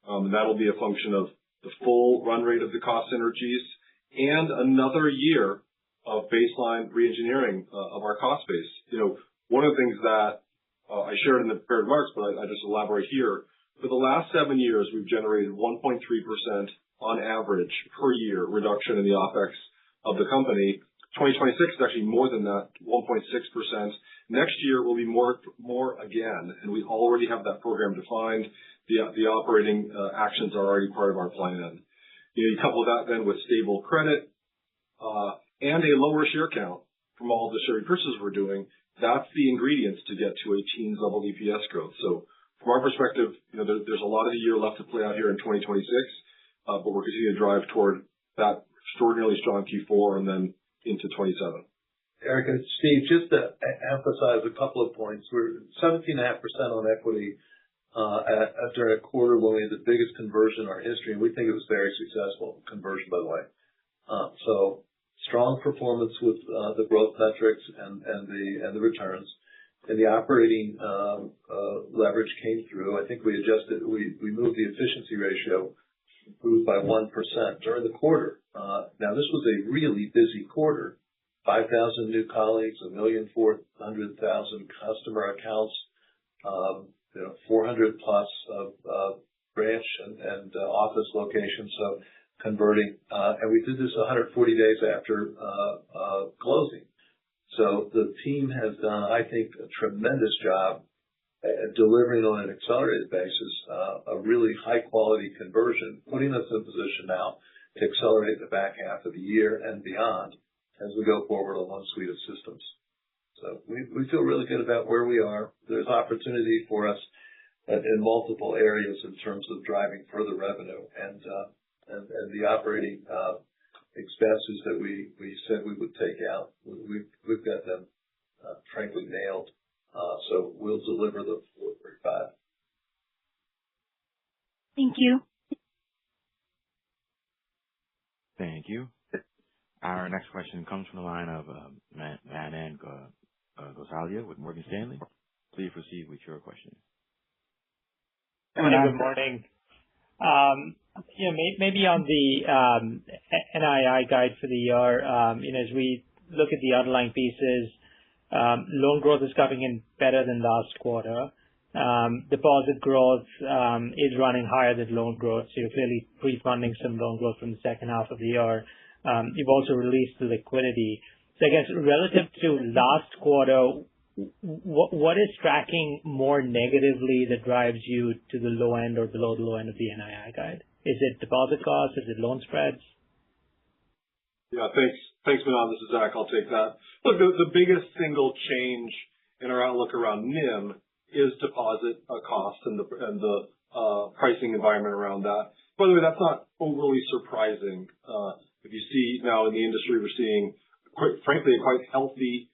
And that'll be a function of the full run rate of the cost synergies and another year of baseline reengineering of our cost base. One of the things that I shared in the prepared remarks, but I just elaborate here. For the last 7 years, we've generated 1.3% on average per year reduction in the OpEx of the company. 2026 is actually more than that, 1.6%. Next year will be more again, and we already have that program defined. The operating actions are already part of our plan. You couple that then with stable credit and a lower share count from all the share repurchases we're doing. That's the ingredients to get to a teens level EPS growth. So from our perspective, there's a lot of the year left to play out here in 2026, but we're continuing to drive toward that extraordinarily strong Q4 and then into 27. Eric and Steve, just to emphasize a couple of points. We're 17.5% on equity during a quarter when we had the biggest conversion in our history, and we think it was very successful conversion, by the way. So strong performance with the growth metrics and the returns, and the operating leverage came through. I think we moved the efficiency ratio improved by 1% during the quarter. Now this was a really busy quarter. 5,000 new colleagues, 1,400,000 customer accounts, 400 plus of branch and office locations. So converting, and we did this 140 days after closing. So the team has done, I think, a tremendous job at delivering on an accelerated basis, a really high quality conversion, putting us in a position now to accelerate the back half of the year and beyond as we go forward on one suite of systems. So we feel really good about where we are. There's opportunity for us in multiple areas in terms of driving further revenue and the operating expenses that we said we would take out. We've got them frankly nailed. So we'll deliver the 435. Thank you. Thank you. Our next question comes from the line of Manan Gosalia with Morgan Stanley. Please proceed with your question. Good morning. Maybe on the NII guide for the year, as we look at the underlying pieces, loan growth is coming in better than last quarter. Deposit growth is running higher than loan growth, so you're clearly pre-funding some loan growth from the second half of the year. You've also released the liquidity. So I guess relative to last quarter, what is tracking more negatively that drives you to the low end or below the low end of the NII guide? Is it deposit costs? Is it loan spreads? Yeah, thanks, Manan. This is Zach. I'll take that. Look, the biggest single change in our outlook around NIM is deposit costs and the pricing environment around that. By the way, that's not overly surprising. If you see now in the industry, we're seeing, frankly, a quite healthy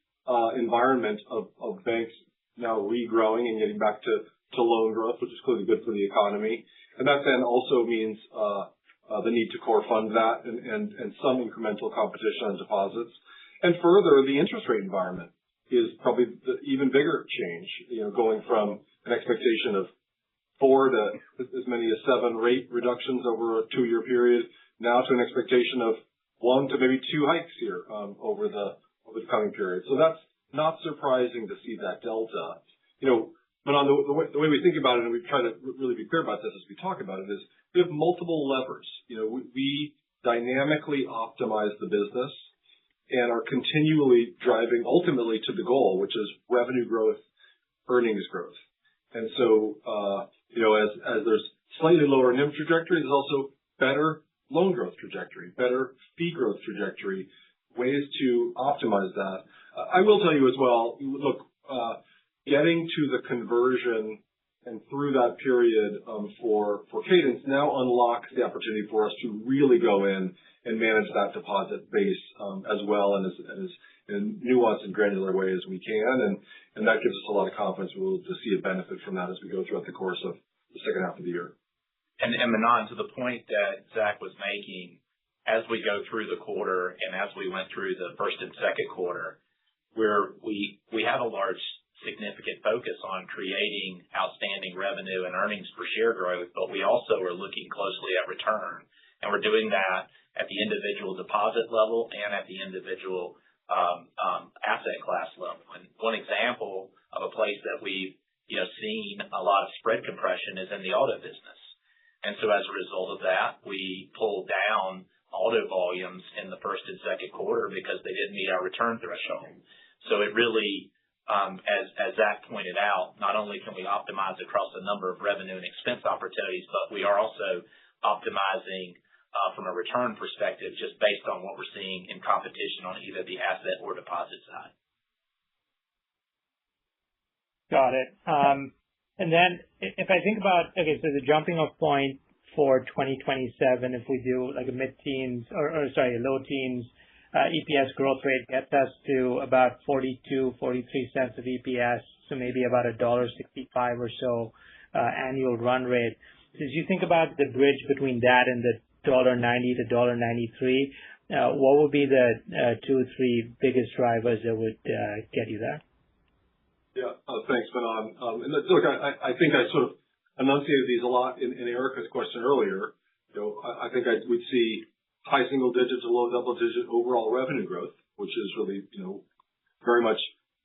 environment of banks now regrowing and getting back to loan growth, which is clearly good for the economy. And that then also means the need to core fund that and some incremental competition on deposits. And further, the interest rate environment is probably the even bigger change, going from an expectation of 4 to as many as 7 rate reductions over a 2-year period, now to an expectation of 1 to maybe 2 hikes here over the coming period. So that's not surprising to see that delta. But on the way we think about it, and we've tried to really be clear about this as we talk about it, is we have multiple levers. We dynamically optimize the business and are continually driving ultimately to the goal, which is revenue growth, earnings growth. And so, as there's slightly lower NIM trajectory, there's also better loan growth trajectory, better fee growth trajectory, ways to optimize that. I will tell you as well, look, getting to the conversion and through that period for Cadence now unlocks the opportunity for us to really go in and manage that deposit base as well and as in nuanced and granular way as we can. And that gives us a lot of confidence we'll to see a benefit from that as we go throughout the course of the second half of the year. And Manan, to the point that Zach was making, as we go through the quarter and as we went through the first and second quarter, we have a large significant focus on creating outstanding revenue and earnings per share growth, but we also are looking closely at return. And we're doing that at the individual deposit level and at the individual asset class level. And one example of a place that we've seen a lot of spread compression is in the auto business. And so as a result of that, we pulled down auto volumes in the first and second quarter because they didn't meet our return threshold. So it really, as Zach pointed out, not only can we optimize across a number of revenue and expense opportunities, but we are also optimizing from a return perspective just based on what we're seeing in competition on either the asset or deposit side. Got it. And then if I think about, so the jumping off point for 2027, if we do like a mid-teens or low teens EPS growth rate gets us to about 42, 43 cents of EPS, so maybe about $1.65 or so annual run rate. As you think about the bridge between that and the $1.90 to $1.93, what would be the 2 or 3 biggest drivers that would get you there? Yeah, thanks, Manan. And look, I think I sort of enunciated these a lot in Erica's question earlier. I think we'd see high single digit to low double digit overall revenue growth, which is really, very much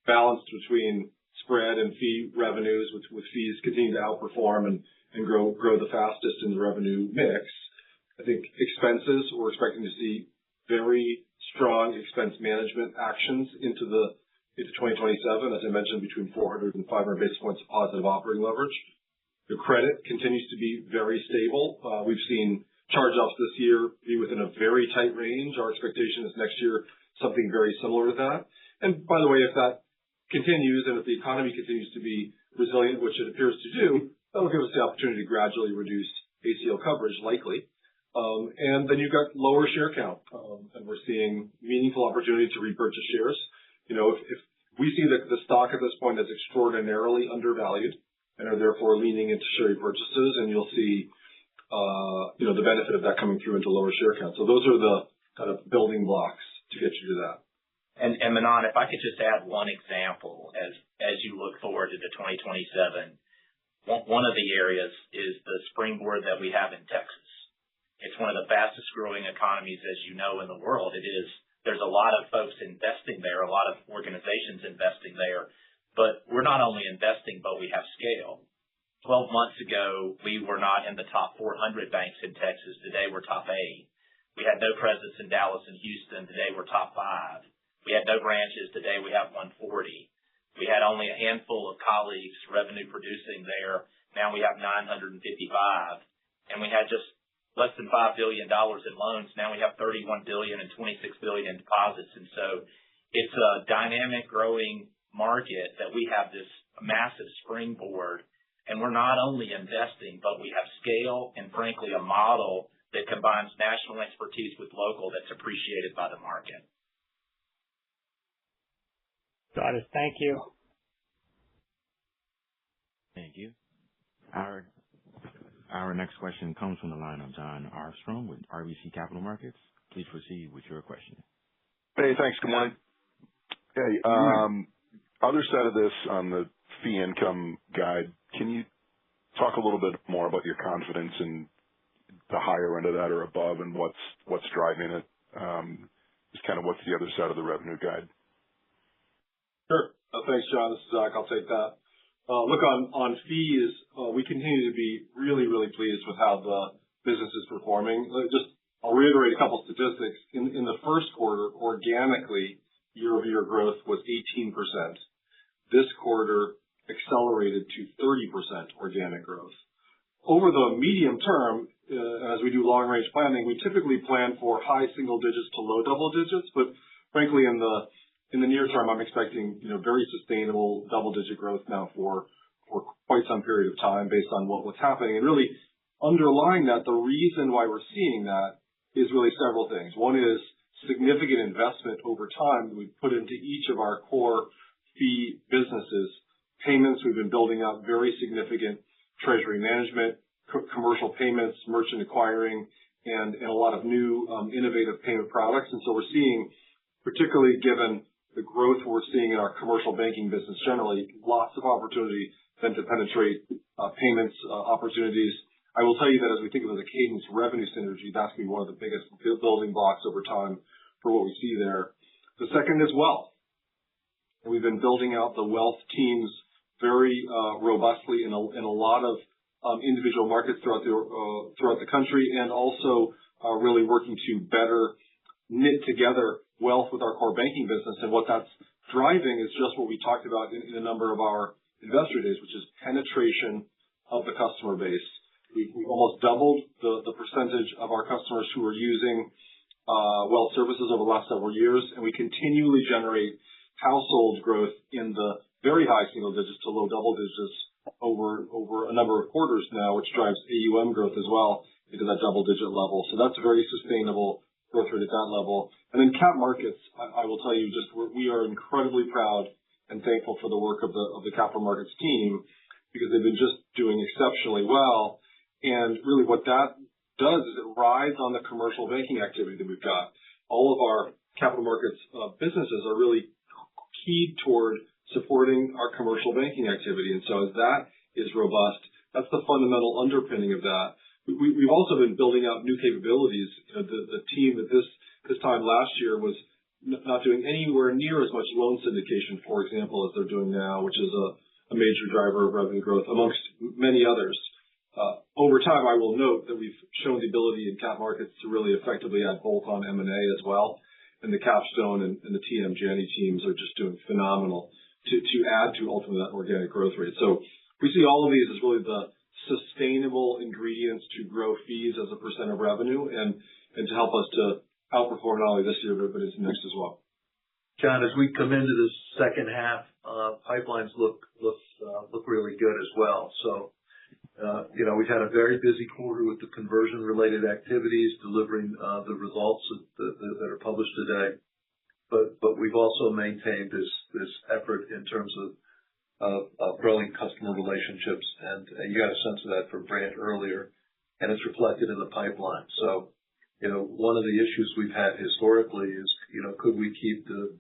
balanced between spread and fee revenues, with fees continuing to outperform and grow the fastest in the revenue mix. I think expenses, we're expecting to see very strong expense management actions into 2027, as I mentioned, between 400 and 500 basis points of positive operating leverage. The credit continues to be very stable. We've seen charge-offs this year be within a very tight range. Our expectation is next year something very similar to that. And by the way, if that continues and if the economy continues to be resilient, which it appears to do, that'll give us the opportunity to gradually reduce ACL coverage, likely. And then you've got lower share count, and we're seeing meaningful opportunity to repurchase shares. If we see that the stock at this point is extraordinarily undervalued and are therefore leaning into share repurchases, and you'll see the benefit of that coming through into lower share count. So those are the kind of building blocks to get you to that. And Manan, if I could just add one example as you look forward to 2027, one of the areas is the springboard that we have in Texas. It's one of the fastest growing economies, as you know, in the world. There's a lot of folks investing there, a lot of organizations investing there, but we're not only investing, but we have scale. 12 months ago, we were not in the top 400 banks in Texas. Today, we're top 8. We had no presence in Dallas and Houston. Today, we're top 5. We had no branches. Today, we have 140. We had only a handful of colleagues revenue producing there. Now we have 955. And we had just less than $5 billion in loans. Now we have $31 billion and $26 billion in deposits. And so it's a dynamic growing market that we have this massive springboard. And we're not only investing, but we have scale and, frankly, a model that combines national expertise with local that's appreciated by the market. Got it. Thank you. Thank you. Our next question comes from the line of Jon Arfstrom with RBC Capital Markets. Please proceed with your question. Hey, thanks. Good morning. Hey, other side of this on the fee income guide, can you talk a little bit more about your confidence in the higher end of that or above and what's driving it? Just kind of what's the other side of the revenue guide? Sure. Thanks, John. This is Zach. I'll take that. Look, on fees, we continue to be really, really pleased with how the business is performing. I'll reiterate a couple statistics. In the first quarter, organically, year-over-year growth was 18%. This quarter accelerated to 30% organic growth. Over the medium term, as we do long-range planning, we typically plan for high single digits to low double digits. But frankly, in the near term, I'm expecting very sustainable double-digit growth now for quite some period of time based on what's happening. And really underlying that, the reason why we're seeing that is really several things. One is significant investment over time that we've put into each of our core fee businesses. Payments, we've been building out very significant treasury management, commercial payments, merchant acquiring, and a lot of new innovative payment products. And so we're seeing, particularly given the growth we're seeing in our commercial banking business generally, lots of opportunity then to penetrate payments opportunities. I will tell you that as we think of the Cadence revenue synergy, that's going to be one of the biggest building blocks over time for what we see there. The second is wealth. And we've been building out the wealth teams very robustly in a lot of individual markets throughout the country, and also really working to better knit together wealth with our core banking business. And what that's driving is just what we talked about in a number of our investor days, which is penetration of the customer base. We almost doubled the percentage of our customers who are using wealth services over the last several years, and we continually generate household growth in the very high single digits to low double digits over a number of quarters now, which drives AUM growth as well into that double digit level. So that's a very sustainable growth rate at that level. And then cap markets, I will tell you, we are incredibly proud and thankful for the work of the capital markets team, because they've been just doing exceptionally well. And really what that does is it rides on the commercial banking activity that we've got. All of our capital markets businesses are really keyed toward supporting our commercial banking activity. And so as that is robust, that's the fundamental underpinning of that. We've also been building out new capabilities. The team at this time last year was not doing anywhere near as much loan syndication, for example, as they're doing now, which is a major driver of revenue growth amongst many others. Over time, I will note that we've shown the ability in cap markets to really effectively add bolt-on M&A as well. And the Capstone and the TM Janney teams are just doing phenomenal to add to ultimately that organic growth rate. So we see all of these as really the sustainable ingredients to grow fees as a percent of revenue and to help us to outperform not only this year, but into next as well. John, as we come into this second half, pipelines look really good as well. So, we've had a very busy quarter with the conversion related activities, delivering the results that are published today. But we've also maintained this effort in terms of growing customer relationships, and you got a sense of that from Brant earlier, and it's reflected in the pipeline. So, one of the issues we've had historically is, could we keep the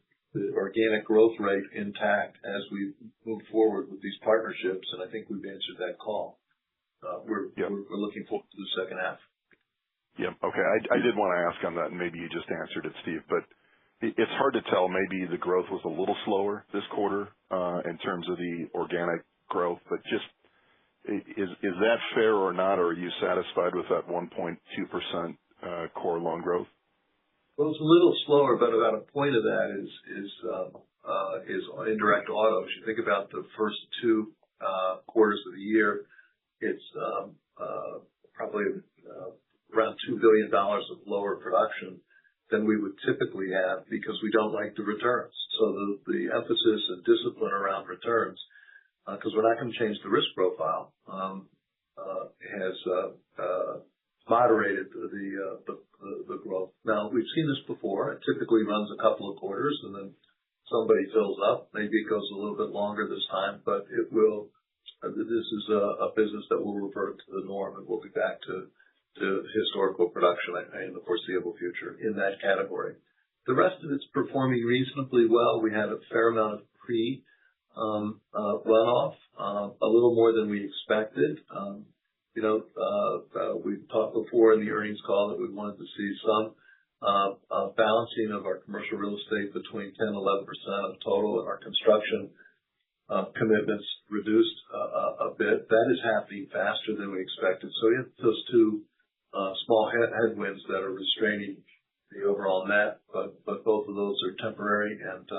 organic growth rate intact as we move forward with these partnerships? And I think we've answered that call. We're looking forward to the second half. Yeah. Okay. I did want to ask on that, and maybe you just answered it, Steve, but it's hard to tell. Maybe the growth was a little slower this quarter in terms of the organic growth, but just is that fair or not, or are you satisfied with that 1.2% core loan growth? Well, it's a little slower, but about a point of that is indirect auto. If you think about the first two quarters of the year, it's probably around $2 billion of lower production than we would typically have, because we don't like the returns. So the emphasis and discipline around returns, because we're not going to change the risk profile, has moderated the growth. Now, we've seen this before. It typically runs a couple of quarters, and then somebody fills up. Maybe it goes a little bit longer this time, but it will. This is a business that will revert to the norm, and we'll be back to historical production in the foreseeable future in that category. The rest of it's performing reasonably well. We had a fair amount of runoff, a little more than we expected. We've talked before in the earnings call that we wanted to see some balancing of our commercial real estate between 10 and 11% of total, and our construction commitments reduced a bit. That is happening faster than we expected. So we have those two small headwinds that are restraining the overall net, but both of those are temporary, and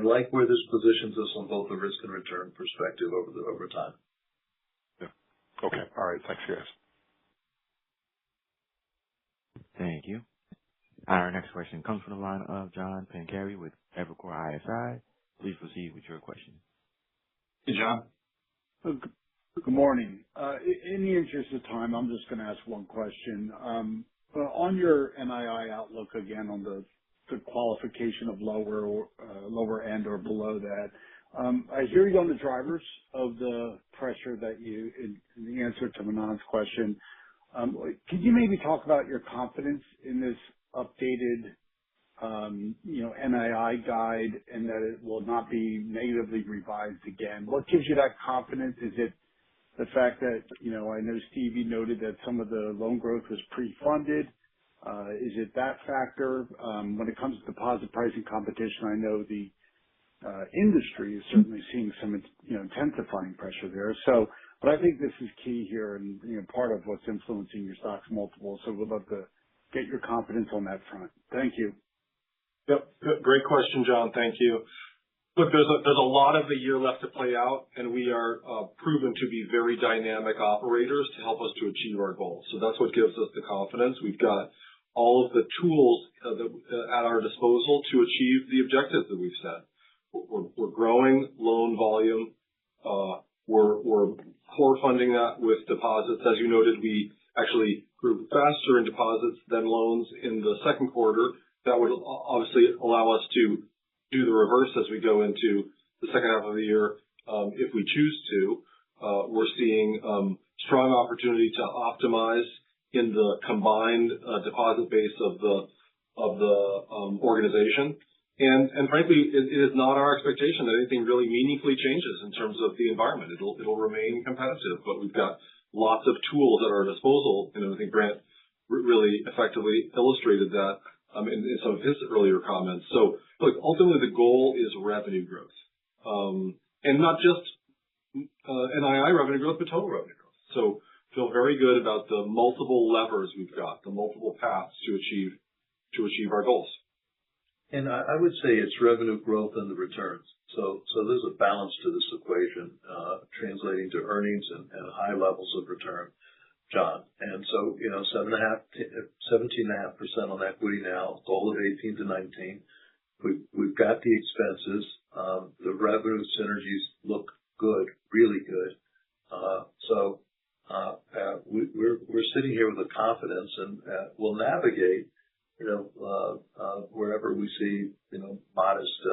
like where this positions us on both the risk and return perspective over time. Yeah. Okay. All right. Thanks, guys. Thank you. Our next question comes from the line of John Pancari with Evercore ISI. Please proceed with your question. Hey, John. Good morning. In the interest of time, I'm just going to ask one question. On your NII outlook, again, on the qualification of lower end or below that, I hear you on the drivers of the pressure that you, in the answer to Manan's question. Could you maybe talk about your confidence in this updated NII guide, and that it will not be negatively revised again? What gives you that confidence? Is it the fact that, I know Steve, you noted that some of the loan growth was pre-funded. Is it that factor? When it comes to deposit pricing competition, I know the industry is certainly seeing some, intensifying pressure there. But I think this is key here and, part of what's influencing your stock's multiple. So we'd love to get your confidence on that front. Thank you. Yep. Great question, John. Thank you. Look, there's a lot of the year left to play out, and we are proven to be very dynamic operators to help us to achieve our goals. So that's what gives us the confidence. We've got all of the tools at our disposal to achieve the objectives that we've set. We're growing loan volume. We're core funding that with deposits. As you noted, we actually grew faster in deposits than loans in the second quarter. That would obviously allow us to do the reverse as we go into the second half of the year, if we choose to. We're seeing strong opportunity to optimize in the combined deposit base of the organization. And frankly, it is not our expectation that anything really meaningfully changes in terms of the environment. It'll remain competitive, but we've got lots of tools at our disposal. I think Grant really effectively illustrated that in some of his earlier comments. So look, ultimately the goal is revenue growth. And not just NII revenue growth, but total revenue growth. So feel very good about the multiple levers we've got, the multiple paths to achieve our goals. And I would say it's revenue growth and the returns. So there's a balance to this equation, translating to earnings and high levels of return, John. And so, 17.5% on equity now, goal of 18 to 19. We've got the expenses. The revenue synergies look good, really good. So we're sitting here with a confidence, and we'll navigate wherever we see, modest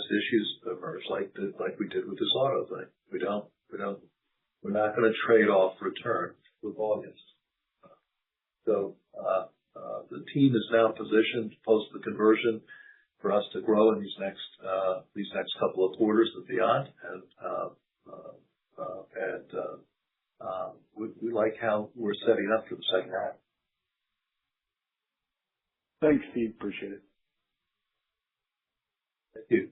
issues emerge, like we did with this auto thing. We're not going to trade off return with volumes. So, the team is now positioned post the conversion for us to grow in these next couple of quarters and beyond. We like how we're setting up for the second half. Thanks, Steve. Appreciate it. Thank you.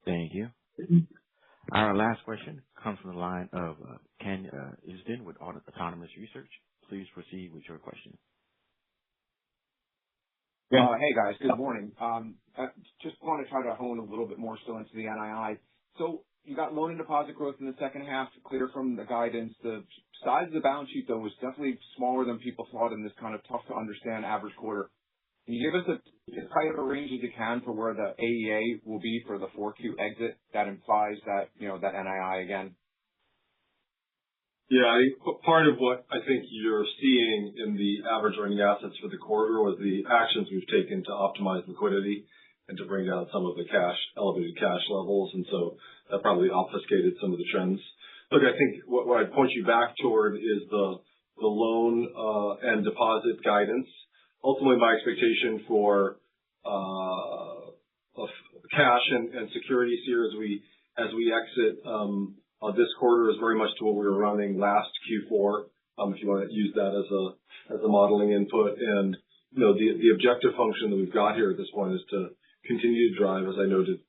Thank you. Our last question comes from the line of Ken Usdin with Autonomous Research. Please proceed with your question. Hey guys, good morning. Just want to try to hone a little bit more still into the NII. So you got loan and deposit growth in the second half, clear from the guidance. The size of the balance sheet, though, was definitely smaller than people thought in this kind of tough to understand average quarter. Can you give us as tight of a range as you can for where the AEA will be for the 4Q exit that implies that, that NII again? Yeah, part of what I think you're seeing in the average earning assets for the quarter was the actions we've taken to optimize liquidity and to bring down some of the elevated cash levels. And so that probably obfuscated some of the trends. Look, I think what I'd point you back toward is the loan and deposit guidance. Ultimately, my expectation for cash and securities here as we exit this quarter is very much to what we were running last Q4. If you want to use that as a modeling input, and the objective function that we've got here at this point is to continue to drive, as I noted,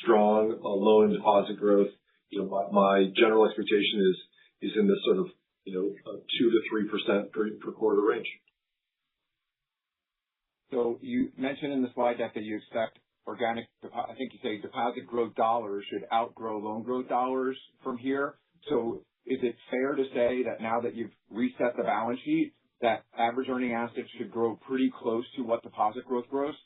strong loan and deposit growth. My general expectation is in this sort of 2 to 3% per quarter range. So you mentioned in the slide deck that you expect organic, I think you say deposit growth dollars should outgrow loan growth dollars from here. So is it fair to say that now that you've reset the balance sheet, that average earning assets should grow pretty close to what deposit growth grows?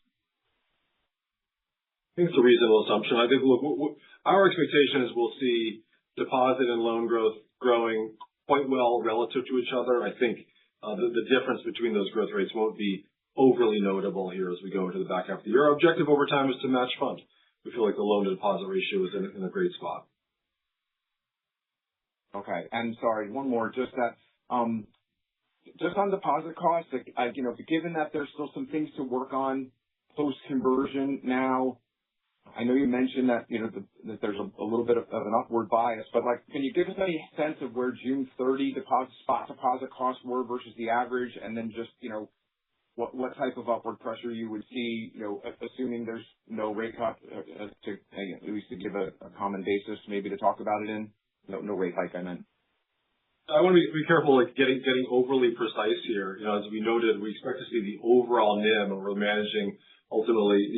I think it's a reasonable assumption. I think, look, our expectation is we'll see deposit and loan growth growing quite well relative to each other. I think the difference between those growth rates won't be overly notable here as we go into the back half of the year. Our objective over time is to match fund. We feel like the loan to deposit ratio is in a great spot. Okay. And sorry, one more, just that, just on deposit costs, given that there's still some things to work on post conversion now, I know you mentioned that, that there's a little bit of an upward bias, but can you give us any sense of where June 30 spot deposit costs were versus the average, and then just, what type of upward pressure you would see, assuming there's no rate cut, at least to give a common basis maybe to talk about it in? No rate hike, I meant. I want to be careful getting overly precise here. As we noted, we expect to see the overall NIM, and we're managing ultimately,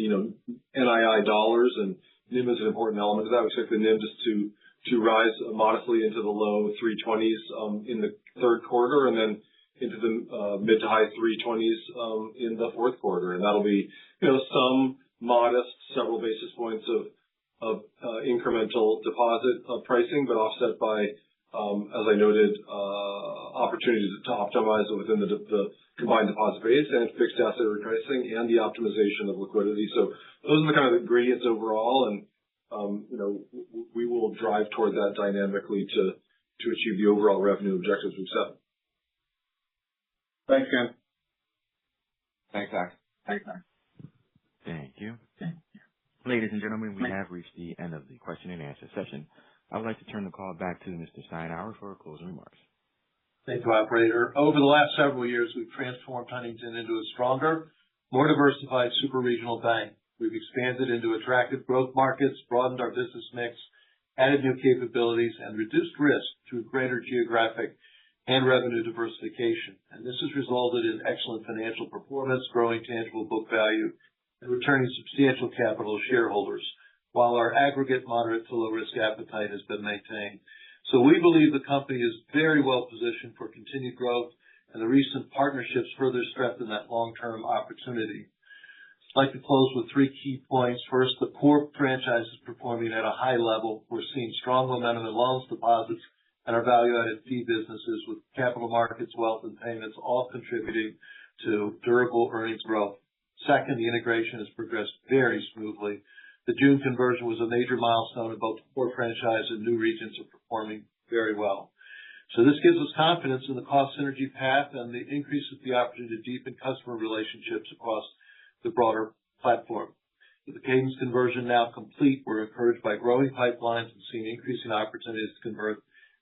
NII dollars, and NIM is an important element of that. We expect the NIM just to rise modestly into the low 320s in the third quarter, and then into the mid to high 320s in the fourth quarter. And that'll be, some modest several basis points of incremental deposit pricing, but offset by, as I noted, opportunities to optimize within the combined deposit base and fixed asset repricing and the optimization of liquidity. So those are the kind of ingredients overall, and we will drive toward that dynamically to achieve the overall revenue objectives we've set. Thanks, Ken. Thanks, Zach. Thank you. Ladies and gentlemen, we have reached the end of the question and answer session. I would like to turn the call back to Mr. Steinhauer for closing remarks. Thank you, operator. Over the last several years, we've transformed Huntington into a stronger, more diversified super regional bank. We've expanded into attractive growth markets, broadened our business mix, added new capabilities, and reduced risk through greater geographic and revenue diversification. And this has resulted in excellent financial performance, growing tangible book value, and returning substantial capital to shareholders, while our aggregate moderate to low risk appetite has been maintained. So we believe the company is very well positioned for continued growth, and the recent partnerships further strengthen that long-term opportunity. I'd like to close with three key points. First, the core franchise is performing at a high level. We're seeing strong momentum in loans, deposits, and our value-added fee businesses, with capital markets, wealth, and payments all contributing to durable earnings growth. Second, the integration has progressed very smoothly. The June conversion was a major milestone, and both the core franchise and new regions are performing very well. So this gives us confidence in the cost synergy path, and the increases the opportunity to deepen customer relationships across the broader platform. With the Cadence conversion now complete, we're encouraged by growing pipelines and seeing increasing opportunities to convert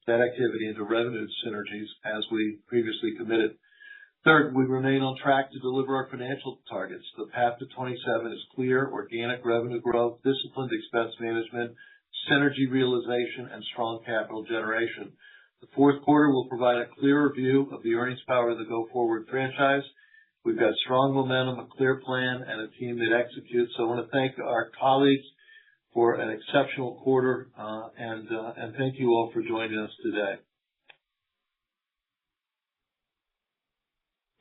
that activity into revenue synergies as we previously committed. Third, we remain on track to deliver our financial targets. The path to 27 is clear: organic revenue growth, disciplined expense management, synergy realization, and strong capital generation. The fourth quarter will provide a clearer view of the earnings power of the go-forward franchise. We've got strong momentum, a clear plan, and a team that executes. So I want to thank our colleagues for an exceptional quarter, and thank you all for joining us today.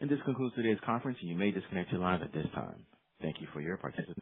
And this concludes today's conference, and you may disconnect your line at this time. Thank you for your participation.